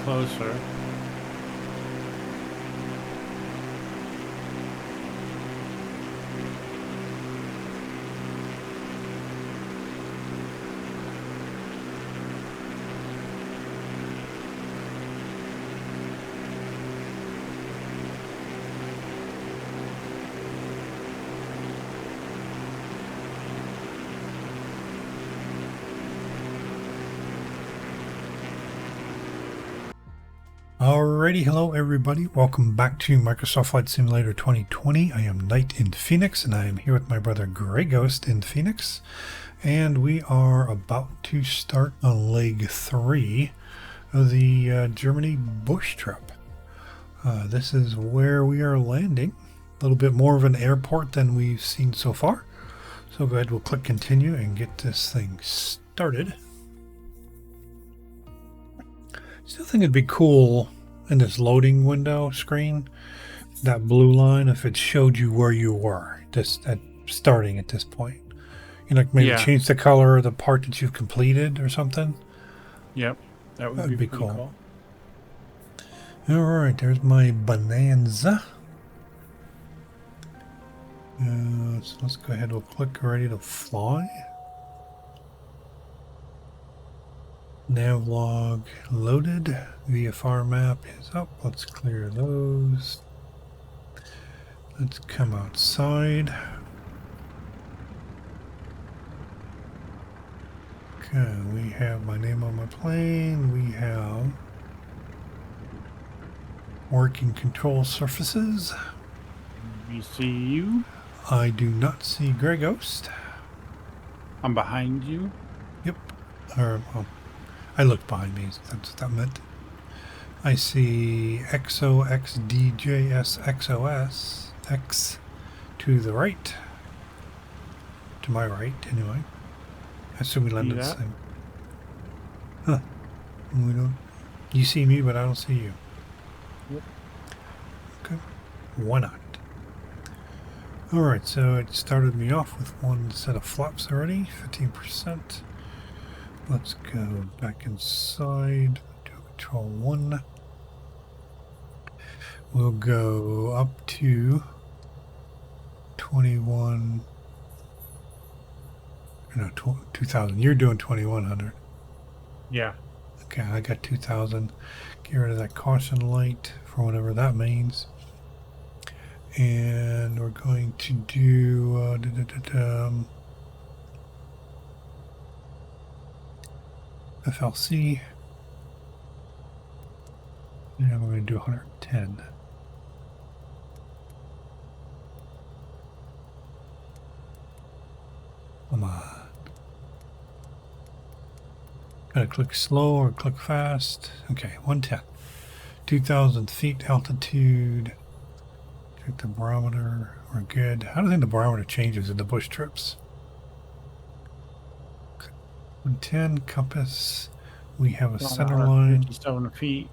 closer. Alrighty, hello everybody. Welcome back to Microsoft Flight Simulator 2020. I am NitePHX and I am here with my brother Grey Ghost in Phoenix. And we are about to start on leg 3 of the Germany bush trip. This is where we are landing. A little bit more of an airport than we've seen so far. So go ahead, we'll click continue and get this thing started. Still think it'd be cool in this loading window screen, that blue line, if it showed you where you were just at starting at this point. You know, maybe change the color of the part that you've completed or something. Yep, that would be cool. All right, there's my Bonanza. So let's go ahead. We'll click ready to fly. Navlog loaded. VFR map is up. Let's clear those. Let's come outside. Okay, we have my name on my plane. We have working control surfaces. We see you. I do not see Grey Ghost. I'm behind you. Yep. I looked behind me. That's what that meant. I see XOXDJSXOS X to the right. To my right, anyway. I assume we landed the same. Huh. We don't. You see me, but I don't see you. Yep. Okay. Why not? Alright, so it started me off with one set of flaps already. 15%. Let's go back inside, do control 1. We'll go up to 21, no, 2,000. You're doing 2,100. Yeah. Okay, I got 2,000. Get rid of that caution light for whatever that means. And we're going to do FLC, and we're going to do 110. Come on. Gotta click slow or click fast. Okay, 110. 2,000 feet altitude. Check the barometer. We're good. How do you think the barometer changes in the bush trips? 110 compass. We have a center line. 57 feet.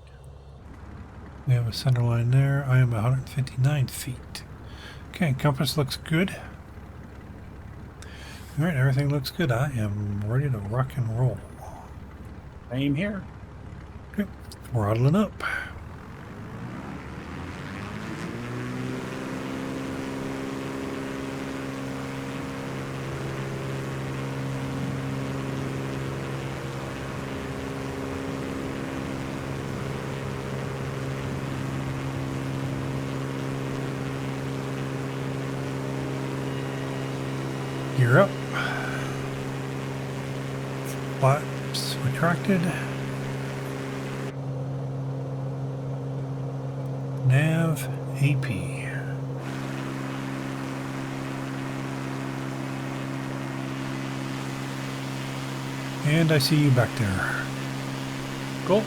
We have a center line there. I am 159 feet. Okay, compass looks good. All right, everything looks good. I am ready to rock and roll. Same here. Okay, throttling up. Gear up. Flaps retracted. Nav AP. And I see you back there. Cool.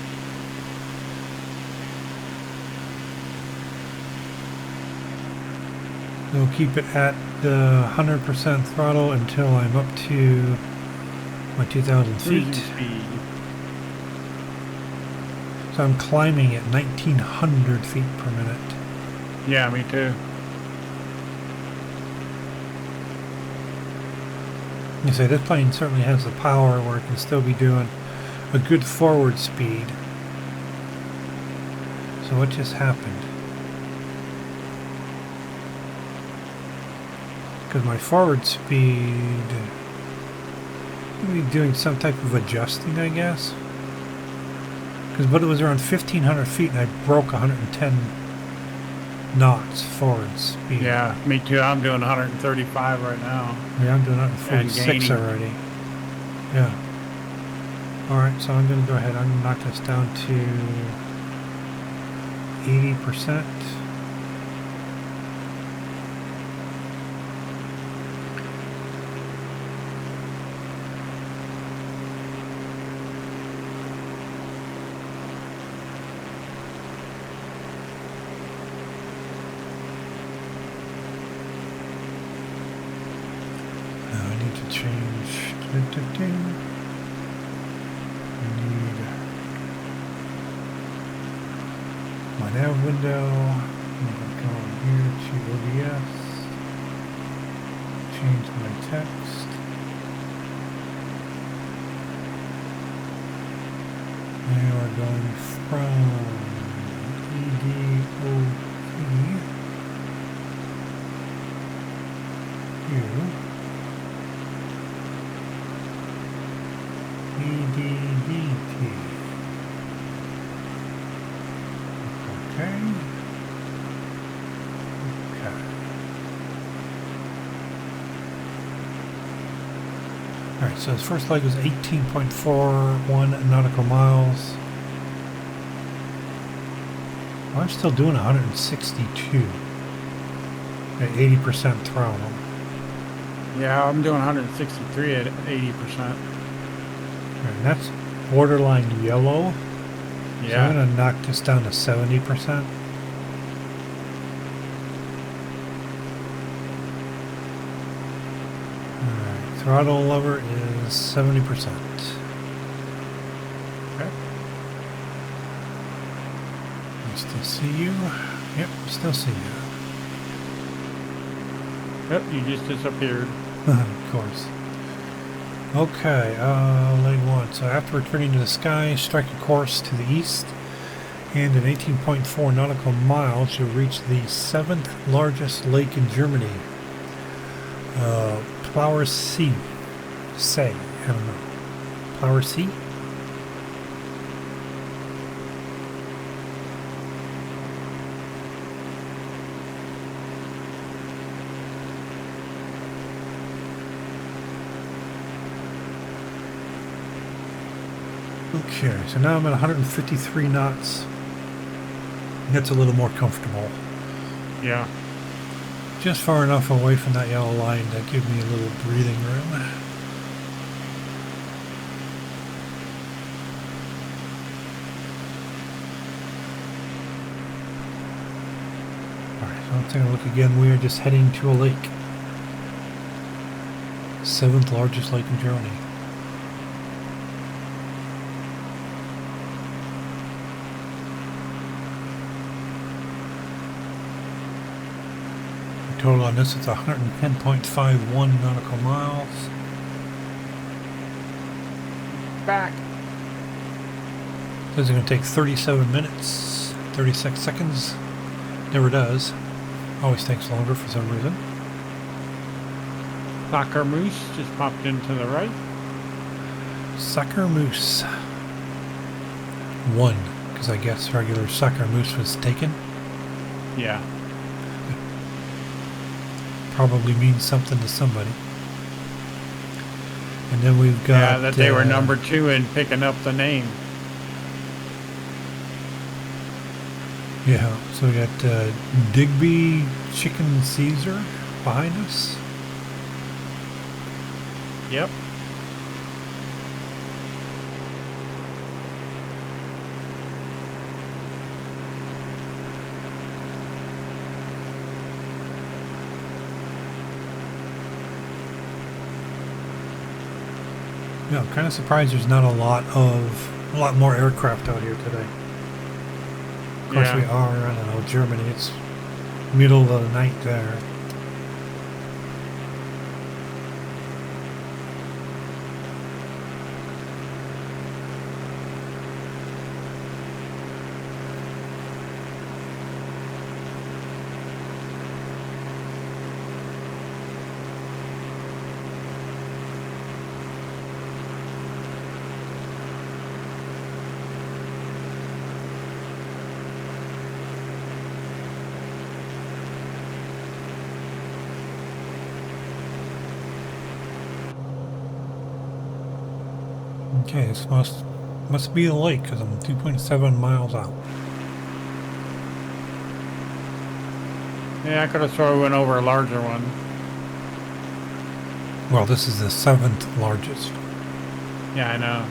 We'll keep it at 100% throttle until I'm up to my 2,000 feet. So I'm climbing at 1,900 feet per minute. Yeah, me too. You say this plane certainly has the power where it can still be doing a good forward speed. So what just happened? Because my forward speed, maybe doing some type of adjusting, I guess. But it was around 1,500 feet and I broke 110 knots forward speed. Yeah, me too. I'm doing 135 right now. Yeah, I'm doing 146 already. Yeah. Alright, so I'm going to go ahead. I'm going to knock this down to 80%. Change. I need my nav window. I'm going to go here to OBS. Change my text. And we're going from EDOP to EDDT. Okay. Alright, so his first leg was 18.41 nautical miles. I'm still doing 162 at 80% throttle. Yeah, I'm doing 163 at 80%. And that's borderline yellow. Yeah. So I'm going to knock this down to 70%. Alright, throttle lever is 70%. Okay. I still see you. Yep, still see you. Yep, you just disappeared. Of course. Okay, leg one. So after returning to the sky, strike a course to the east, and in 18.4 nautical miles, you'll reach the 7th largest lake in Germany. Plower Sea. I don't know. Plower Sea? Okay, so now I'm at 153 knots. That's a little more comfortable. Yeah. Just far enough away from that yellow line to give me a little breathing room. Alright, so let's take a look again. We are just heading to a lake. 7th largest lake in Germany. Total on this, it's 110.51 nautical miles. Back. This is going to take 37 minutes, 36 seconds. Never does. Always takes longer for some reason. Soccer Moose just popped into the right. Sucker Moose. 1, because I guess regular Sucker Moose was taken. Yeah. Probably means something to somebody. And then we've got... Yeah, that they were number 2 in picking up the name. Yeah, so we got Digby Chicken Caesar behind us. Yep. Yeah, I'm kind of surprised there's not a lot more aircraft out here today. Of course we are, I don't know, Germany, it's middle of the night there. Okay, this must be the lake because I'm 2.7 miles out. Yeah, I could have sworn we went over a larger one. Well, this is the 7th largest. Yeah, I know.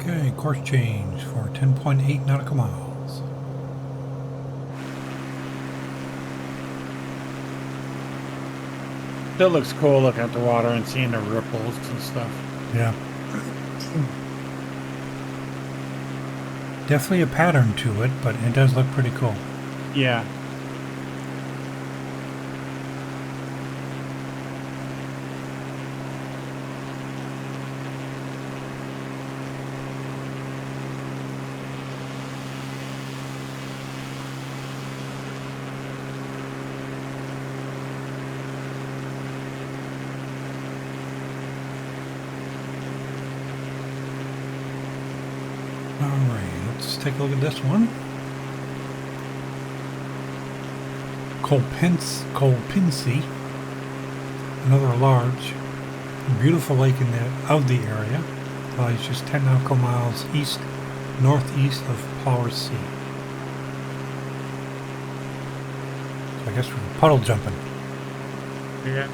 Okay, course change for 10.8 nautical miles. Still looks cool looking at the water and seeing the ripples and stuff. Yeah. Definitely a pattern to it, but it does look pretty cool. Yeah. Alright, let's take a look at this one. Kolpinsi, another large, beautiful lake of the area. Lies just 10 nautical miles northeast of Powers Sea. So I guess we're puddle jumping. Yeah.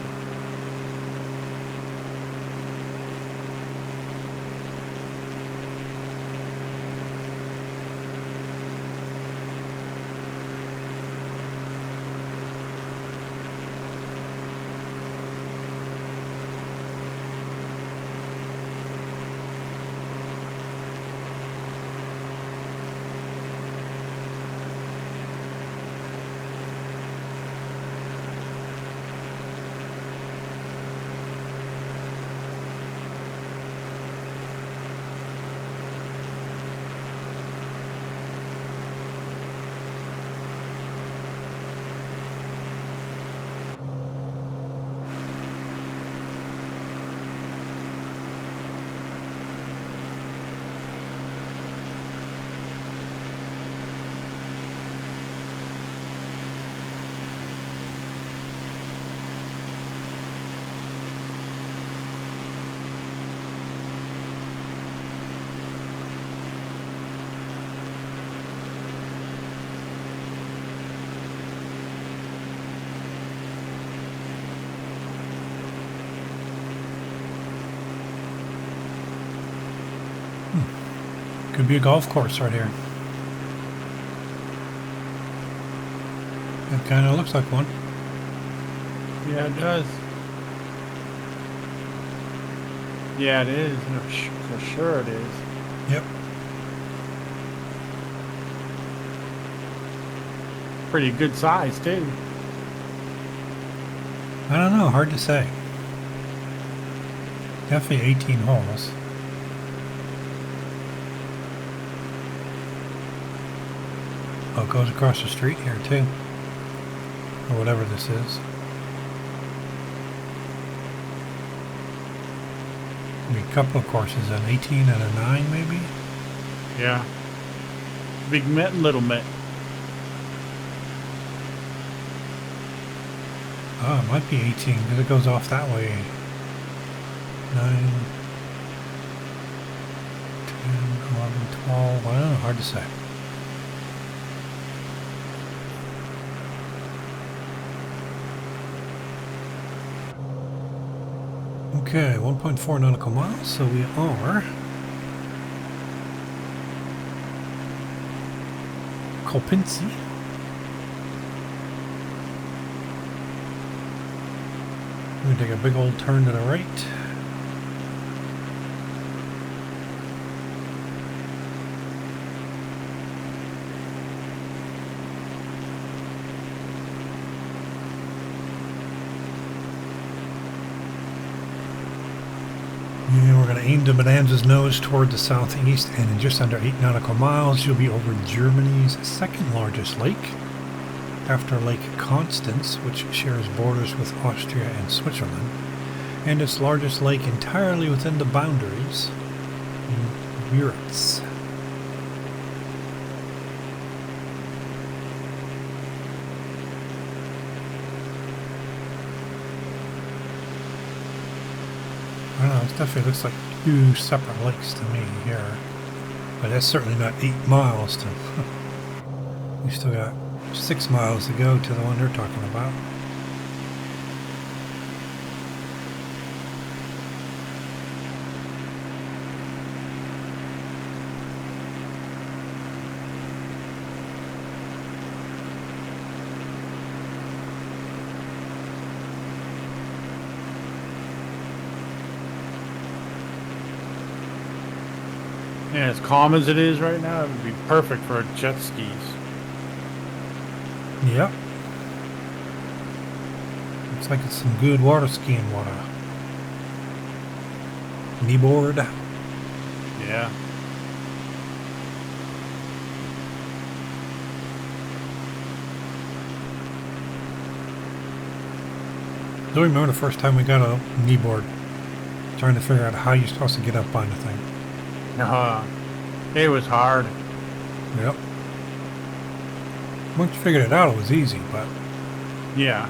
Could be a golf course right here. It kind of looks like one. Yeah, it does. Yeah, it is. No, for sure it is. Yep. Pretty good size, too. I don't know, hard to say. Definitely 18 holes. Oh, it goes across the street here too. Or whatever this is. Maybe a couple of courses, an 18 and a 9 maybe? Yeah. Big mitt and little mitt. Oh, it might be 18 because it goes off that way. 9, 10, 11, 12. I don't know, hard to say. Okay, 1.4 nautical miles, so we are Kolpinsi. We're going to take a big old turn to the right. aim the Bonanza's nose toward the southeast, and in just under 8 nautical miles, you'll be over Germany's second largest lake, after Lake Constance, which shares borders with Austria and Switzerland, and its largest lake entirely within the boundaries, Müritz. I don't know, it definitely looks like two separate lakes to me here. But that's certainly not 8 miles to... We still got 6 miles to go to the one they're talking about. Yeah, as calm as it is right now, it would be perfect for jet skis. Yep. Looks like it's some good water skiing water. Kneeboard. Yeah. I don't remember the first time we got a kneeboard. Trying to figure out how you're supposed to get up on the thing. It was hard. Yep. Once you figured it out, it was easy, but... Yeah.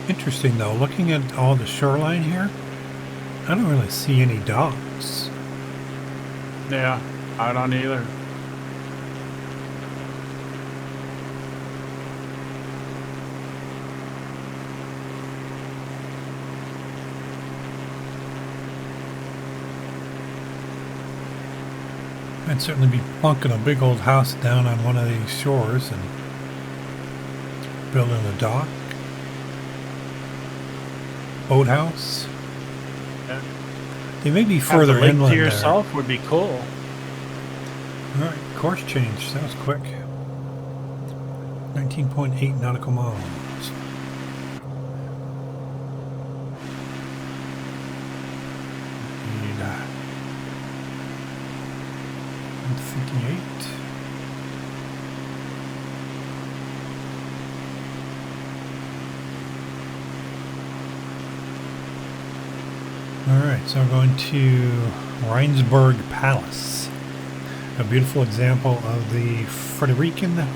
Interesting though, looking at all the shoreline here, I don't really see any docks. Yeah, I don't either. I'd certainly be plunking a big old house down on one of these shores and building a dock. Boathouse. Yeah. They may be Have further the lake inland to yourself would be cool. Alright, course change. That was quick. 19.8 nautical miles. And 158. Alright, so we're going to Rheinsberg Palace. A beautiful example of the Frederican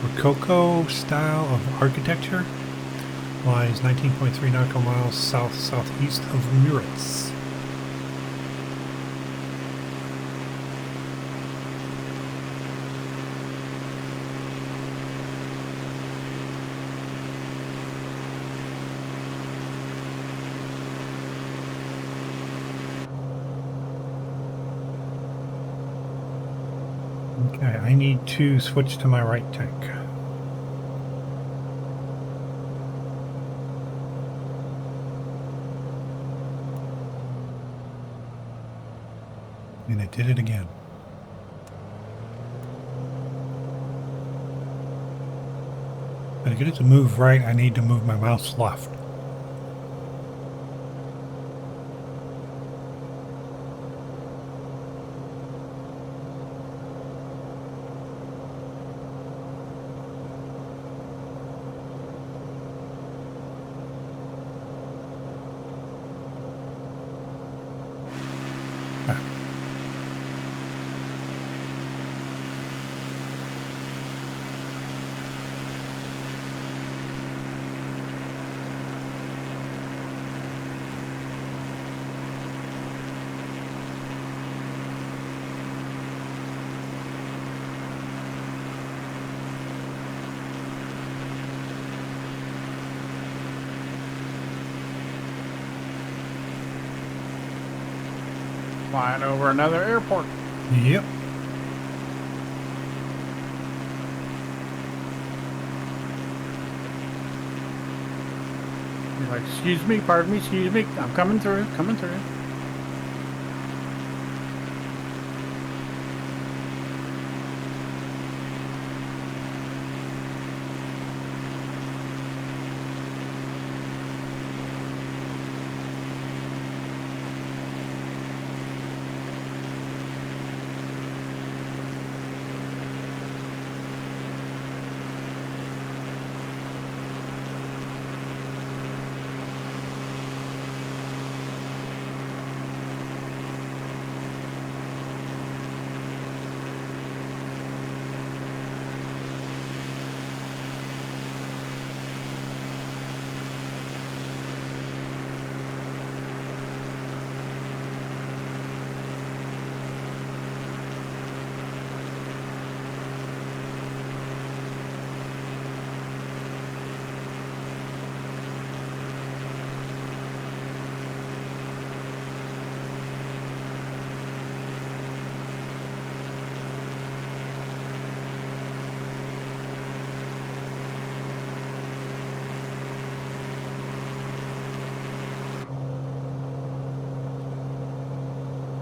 Rococo style of architecture. Lies 19.3 nautical miles south-southeast of Müritz. Okay, I need to switch to my right tank. And I did it again. But to get it to move right, I need to move my mouse left. Flying over another airport. Yep. You're like, excuse me, pardon me, excuse me. I'm coming through, coming through.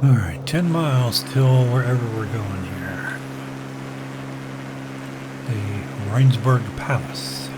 All right, 10 miles till wherever we're going here. The Rheinsberg Palace.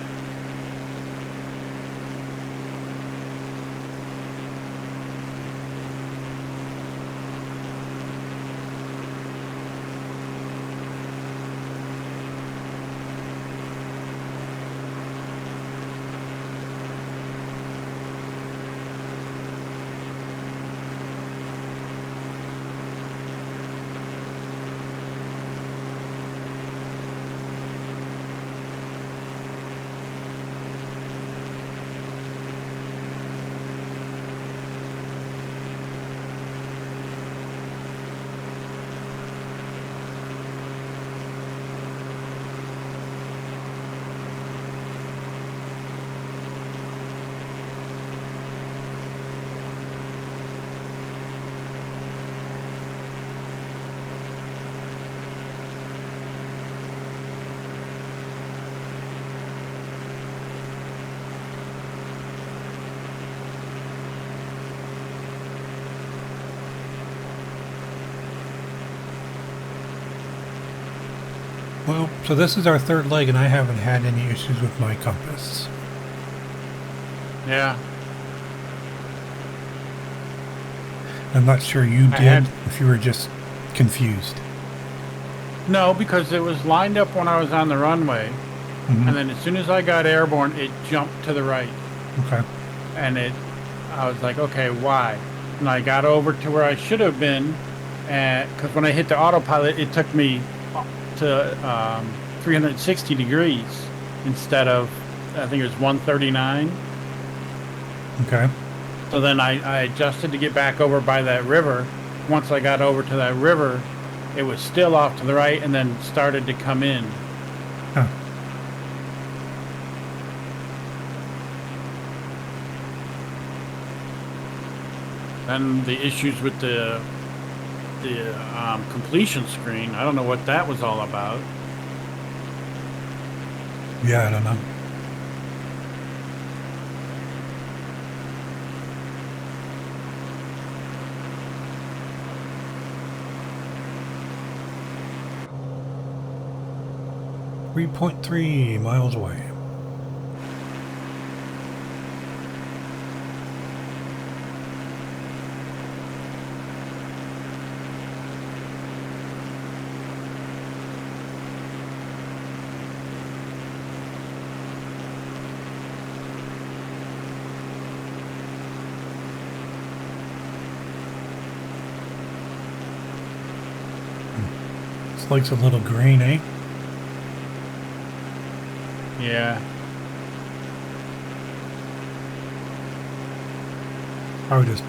Well, so this is our third leg, and I haven't had any issues with my compass. Yeah. I'm not sure you I did, had- if you were just confused. No, because it was lined up when I was on the runway. Mhm. And then as soon as I got airborne, it jumped to the right. Okay. And I was like, okay, why? And I got over to where I should have been, because when I hit the autopilot, it took me to 360 degrees instead of, I think it was 139. Okay. So then I adjusted to get back over by that river. Once I got over to that river, it was still off to the right and then started to come in. Huh. Then the issues with the completion screen, I don't know what that was all about. Yeah, I don't know. .3 miles away. This lake's a little green, eh? Yeah. Probably this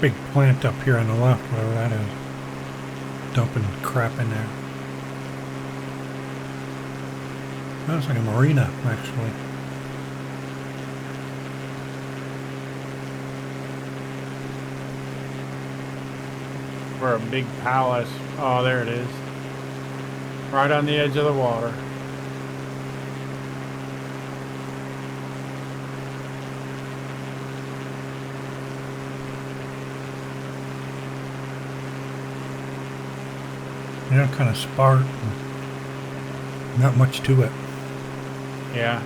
big plant up here on the left, whatever that is. Dumping crap in there. That's like a marina, actually. For a big palace. Oh, there it is. Right on the edge of the water. Yeah, kind of sparse. Not much to it. Yeah.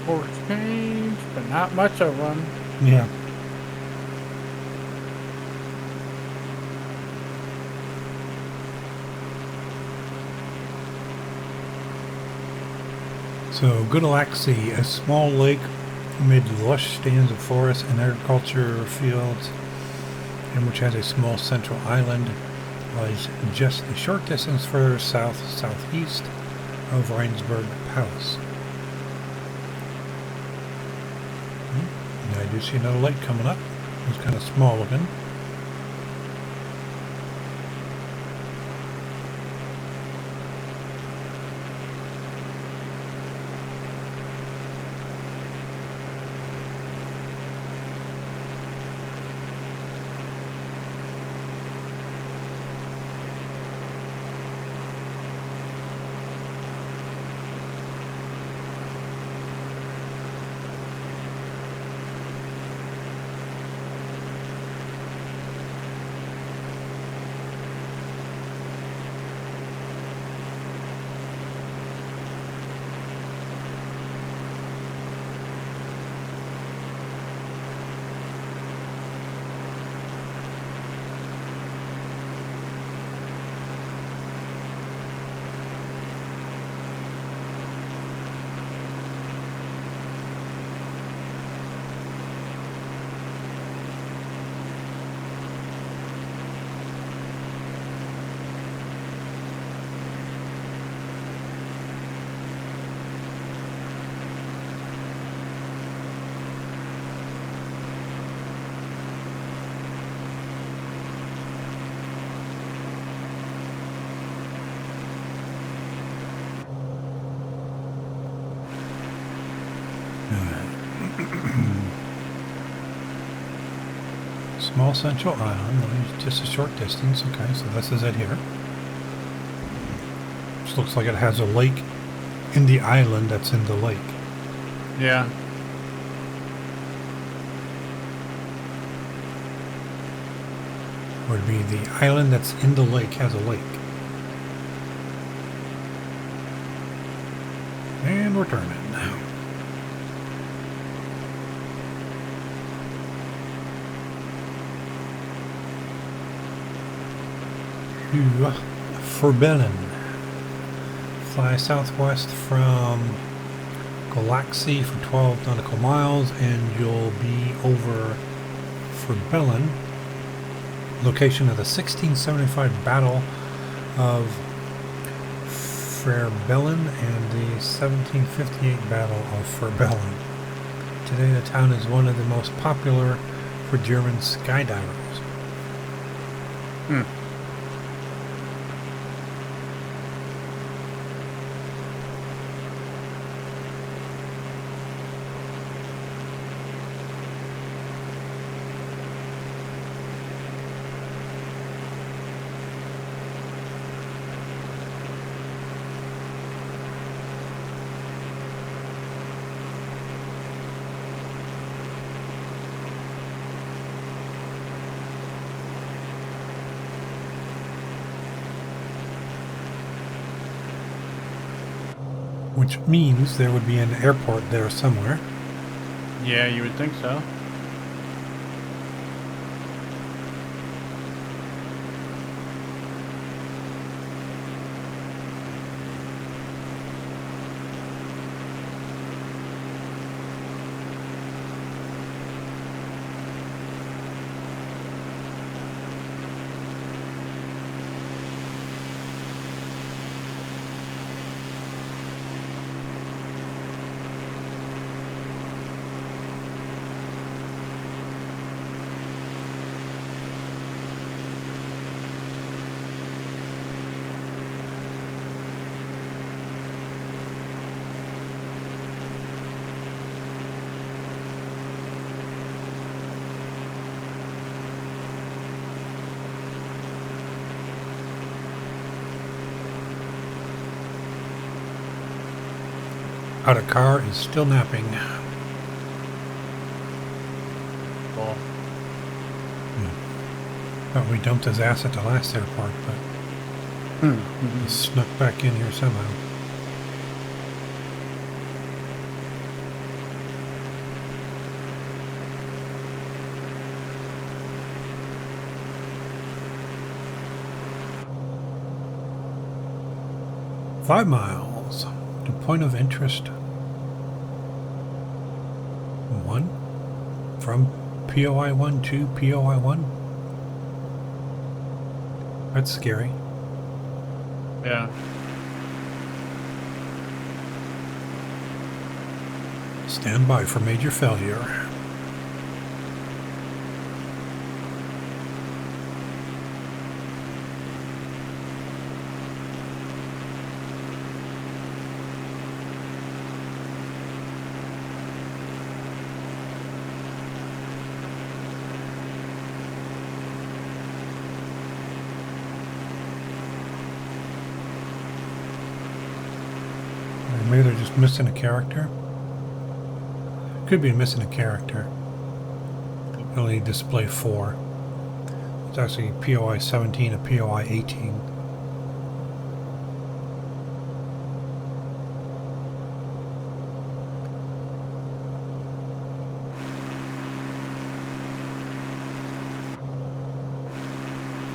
Forks change, but not much of one. Yeah. So, Gudalaxi, a small lake amid lush stands of forest and agriculture fields, and which has a small central island, lies just a short distance further southeast of Rheinsberg Palace. And I do see another lake coming up. It's kind of small looking. Small central island, just a short distance. Okay, so this is it here. This looks like it has a lake in the island that's in the lake. Yeah. Would be the island that's in the lake has a lake. And we're turning now. To Verbellen. Fly southwest from Galaxy for 12 nautical miles and you'll be over Verbellen, location of the 1675 Battle of Verbellen and the 1758 Battle of Verbellen. Today the town is one of the most popular for German skydivers. Which means there would be an airport there somewhere. Yeah, you would think so. Our car is still napping. Thought we dumped his ass at the last airport, but he snuck back in here somehow. "5 miles to point of interest 1 from POI 1 to POI 1. That's scary. Yeah. Stand by for major failure. Maybe they're just missing a character. Could be missing a character. Only display 4. It's actually POI 17 to POI 18.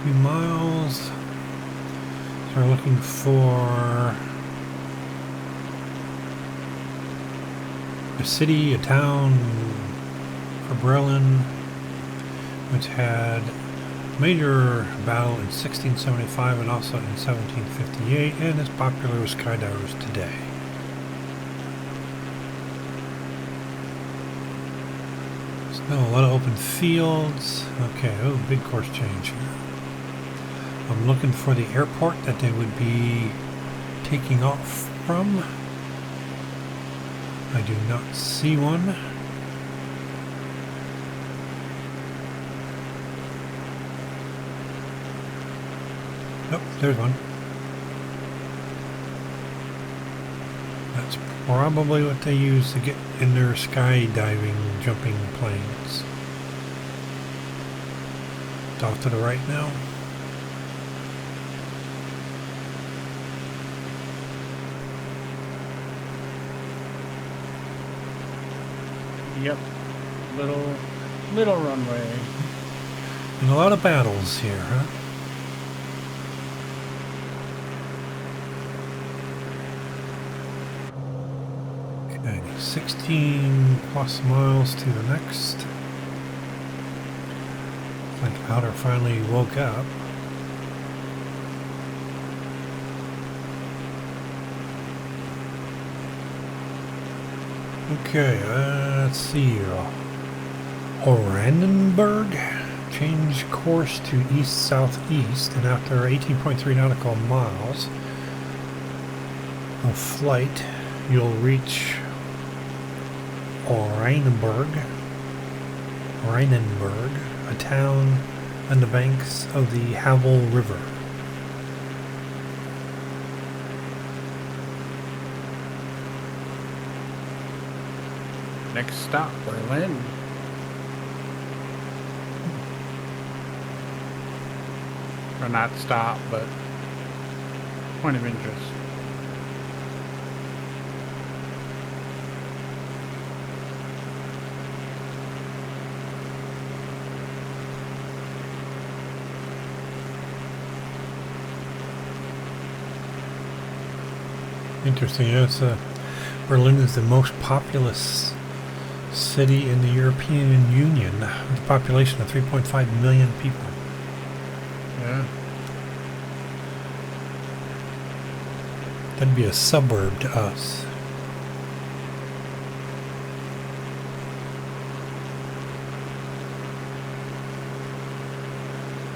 Few miles. So we're looking for a city, a town for Berlin, which had major battle in 1675 and also in 1758, and is popular with skydivers today. Still a lot of open fields. Okay, oh, big course change here. I'm looking for the airport that they would be taking off from. I do not see one. Oh, there's one. That's probably what they use to get in their skydiving jumping planes. It's off to the right now. Yep. Little runway. And a lot of battles here, huh? Okay, 16 plus miles to the next. Like Outer finally woke up. Okay, let's see here. Oranienburg. Change course to east-southeast, and after 18.3 nautical miles of flight, you'll reach Oranienburg, a town on the banks of the Havel River. Next stop, Berlin. Or not stop, but point of interest. Interesting. Yeah, Berlin is the most populous city in the European Union, with a population of 3.5 million people. Yeah. That'd be a suburb to us.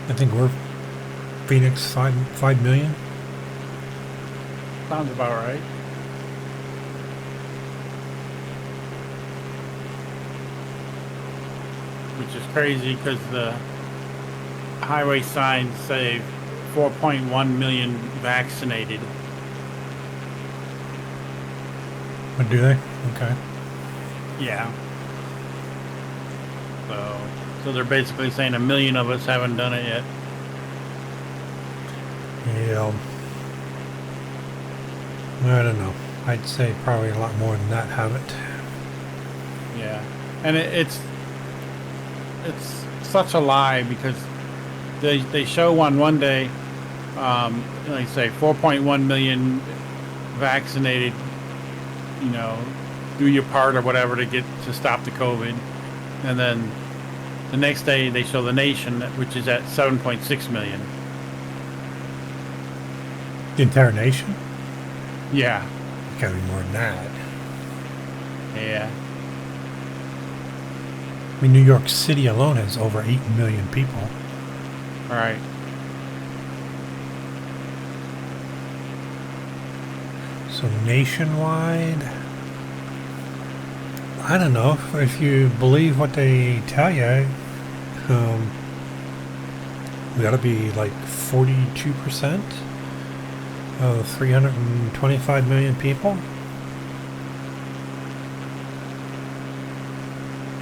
I think we're Phoenix, 5 million. Sounds about right. Which is crazy because the highway signs say 4.1 million vaccinated. What do they? Okay. Yeah. So So they're basically saying 1 million of us haven't done it yet. Yeah. I don't know. I'd say probably a lot more than that haven't. Yeah, and it's such a lie because they show on one day, like say 4.1 million vaccinated, you know, do your part or whatever to stop the COVID, and then the next day they show the nation, which is at 7.6 million. The entire nation? Yeah. It's gotta be more than that. Yeah. I mean, New York City alone has over 8 million people. All right. So nationwide, I don't know if you believe what they tell you. We got to be like 42% of 325 million people.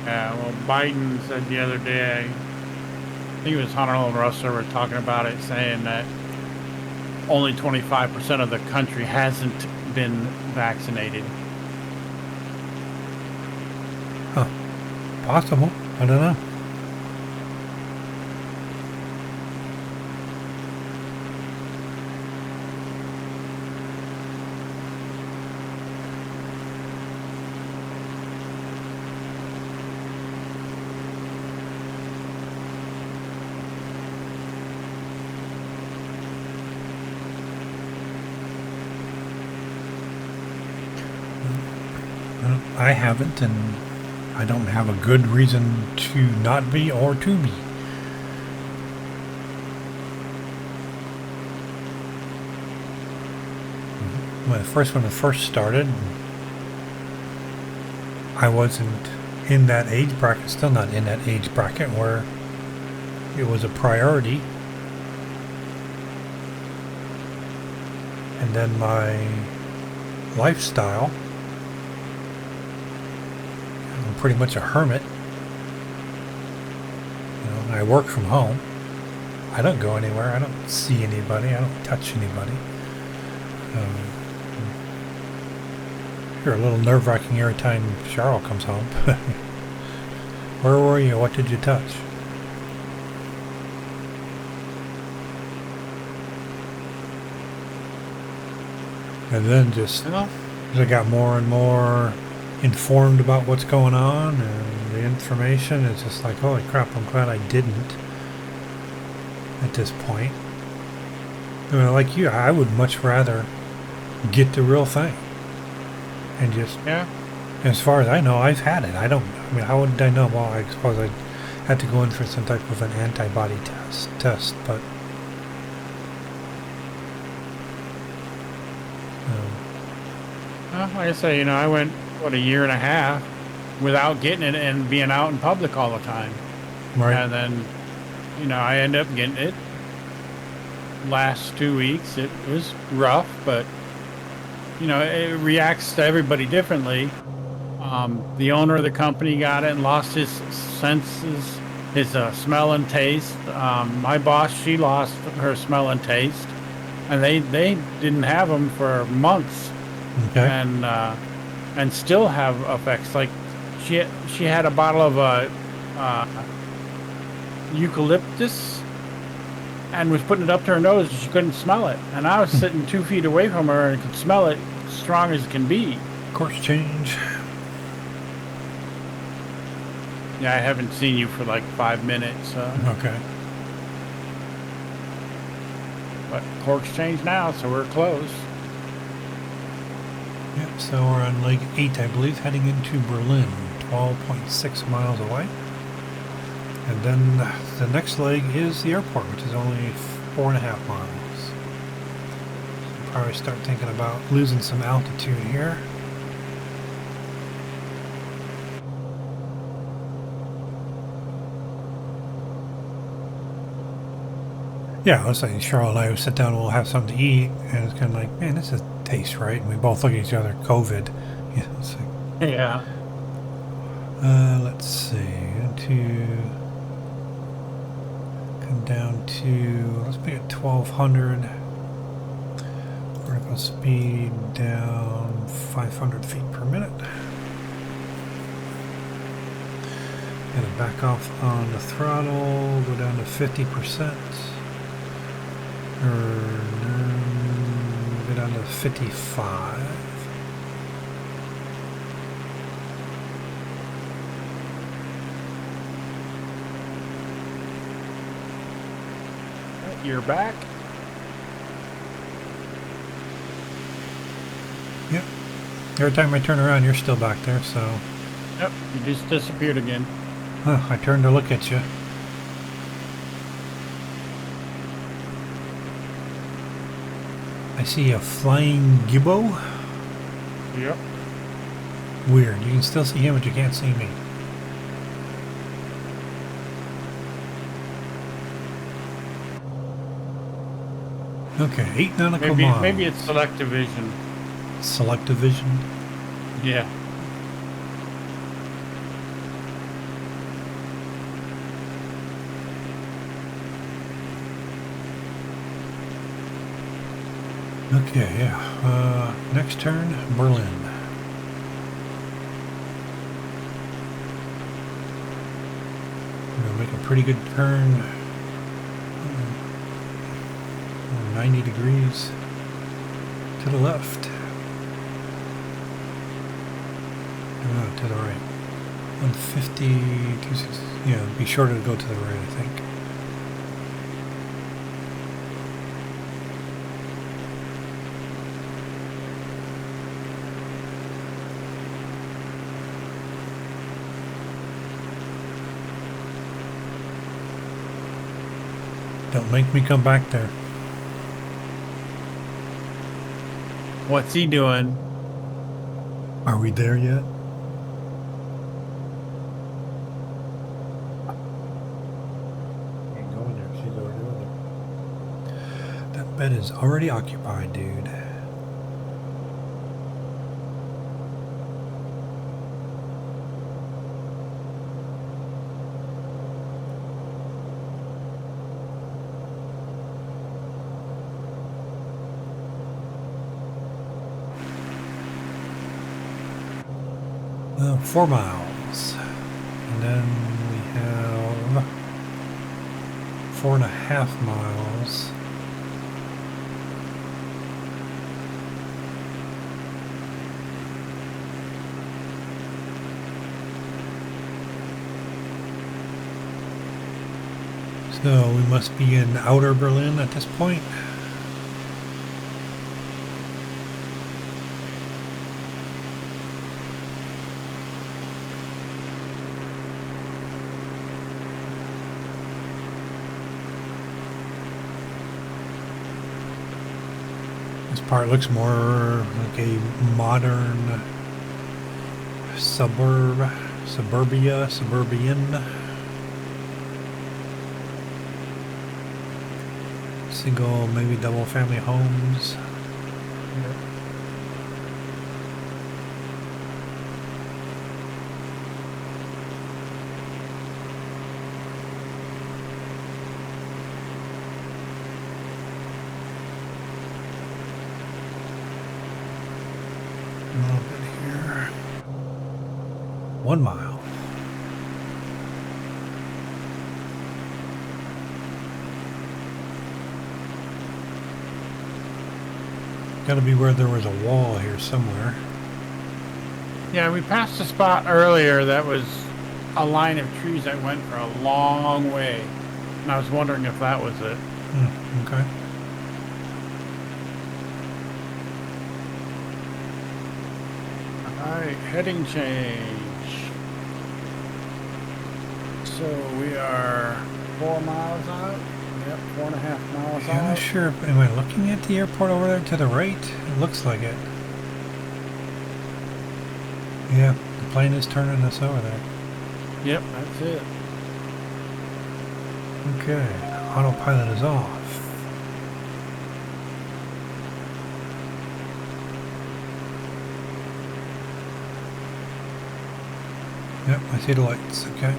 Yeah. Well, Biden said the other day, I think it was Hunter and Russell were talking about it, saying that only 25% of the country hasn't been vaccinated. Huh. Possible. I don't know. I haven't, and I don't have a good reason to not be or to be. When it first started, I wasn't in that age bracket, still not in that age bracket where it was a priority. And then my lifestyle, I'm pretty much a hermit. I work from home. I don't go anywhere. I don't see anybody. I don't touch anybody. You're a little nerve-wracking every time Cheryl comes home. Where were you? What did you touch? And then just as I got more and more informed about what's going on and the information, it's just like, holy crap, I'm glad I didn't at this point. I mean, like you, I would much rather get the real thing. And just, as far as I know, I've had it. I mean, how would I know? Well, I suppose I'd have to go in for some type of an antibody test, but like I say, I went, a year and a half without getting it and being out in public all the time. Right. And then, I ended up getting it last 2 weeks. It was rough, but, it reacts to everybody differently. The owner of the company got it and lost his senses, his smell and taste. My boss, she lost her smell and taste. And they didn't have them for months. Okay. And still have effects. Like she had a bottle of eucalyptus and was putting it up to her nose and she couldn't smell it. And I was sitting 2 feet away from her and could smell it strong as it can be. Course change. Yeah, I haven't seen you for like 5 minutes. Okay. But course change now, so we're close. Yep, so we're on leg 8, I believe, heading into Berlin, 12.6 miles away. And then the next leg is the airport, which is only 4.5 miles. So probably start thinking about losing some altitude here. Yeah, I was saying, Cheryl and I would sit down and we'll have something to eat, and it's kind of like, man, this tastes right. And we both look at each other, COVID. Yeah. Let's see. Come down to, let's make it 1200. Vertical speed down 500 feet per minute. Gonna back off on the throttle, go down to 50%. Or go down to 55. You're back. Yep. Every time I turn around, you're still back there, so. Yep, you just disappeared again. Huh, I turned to look at you. I see a flying gibbo. Yep. Weird. You can still see him, but you can't see me. Okay, 8 nautical miles. Maybe it's selective vision. Selective vision? Yeah. Okay, yeah. Next turn, Berlin. We're gonna make a pretty good turn. 90 degrees to the left. To the right. 150, 260. Yeah, it'd be shorter to go to the right, I think. Don't make me come back there. What's he doing? Are we there yet? Ain't going there. She's already over there. That bed is already occupied, dude. Well, 4 miles. And then we have 4.5 miles. So we must be in outer Berlin at this point. This part looks more like a modern suburban. Single, maybe double family homes. A little bit here. 1 mile. Got to be where there was a wall here somewhere. Yeah, we passed a spot earlier that was a line of trees that went for a long way. And I was wondering if that was it. Okay. Alright, heading change. So we are 4 miles out. Yep, 4.5 miles Yeah, I'm out. not sure. Am I looking at the airport over there to the right? It looks like it. Yeah, the plane is turning us over there. Yep, that's it. Okay, autopilot is off. Yep, I see the lights. Okay.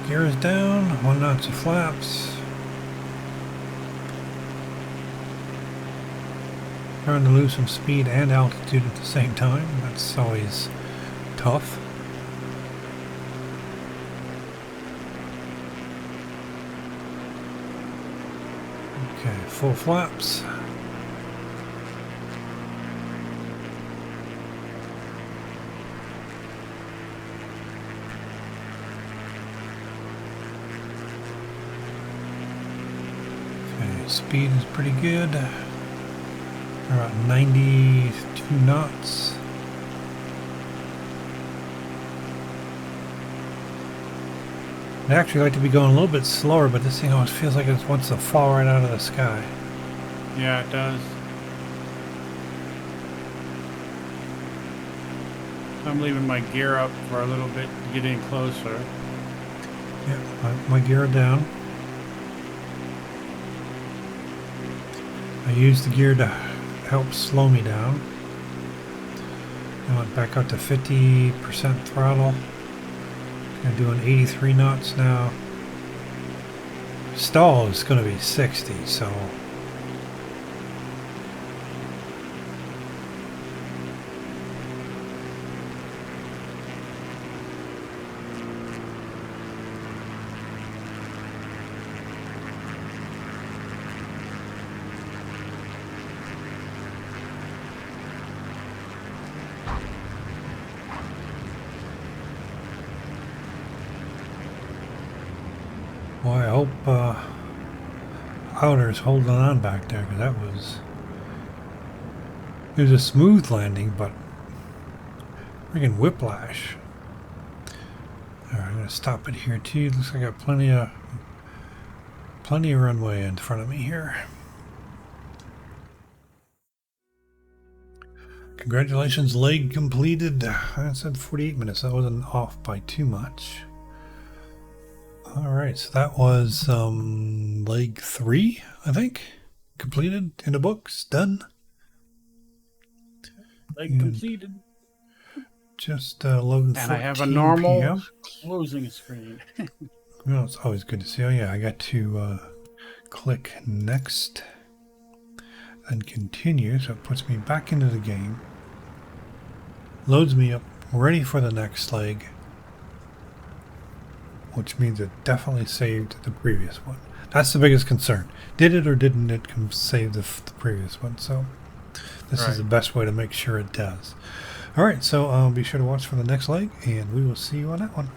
Gear is down, 1 knots of flaps. Trying to lose some speed and altitude at the same time. That's always tough. Okay, full flaps. Okay, speed is pretty good. About 92 knots. I'd actually like to be going a little bit slower, but this thing always feels like it wants to fall right out of the sky. Yeah, it does. So I'm leaving my gear up for a little bit to get in closer. Yeah, my gear down. I used the gear to help slow me down. I went back up to 50% throttle. I'm doing 83 knots now. Stall is going to be 60, so boy, I hope Outer's holding on back there, because it was a smooth landing, but friggin' whiplash. Alright, I'm gonna stop it here too. Looks like I got plenty of runway in front of me here. Congratulations, leg completed. I said 48 minutes. That wasn't off by too much. Alright, so that was leg 3, I think. Completed in the books. Done. Leg completed. Just 11:14 And I have a normal PM. closing screen. Well, it's always good to see. Oh yeah, I got to click next and continue, so it puts me back into the game. Loads me up, ready for the next leg. Which means it definitely saved the previous one. That's the biggest concern. Did it or didn't it save the previous one? So this is the best way to make sure it does. Alright, so be sure to watch for the next leg, and we will see you on that one.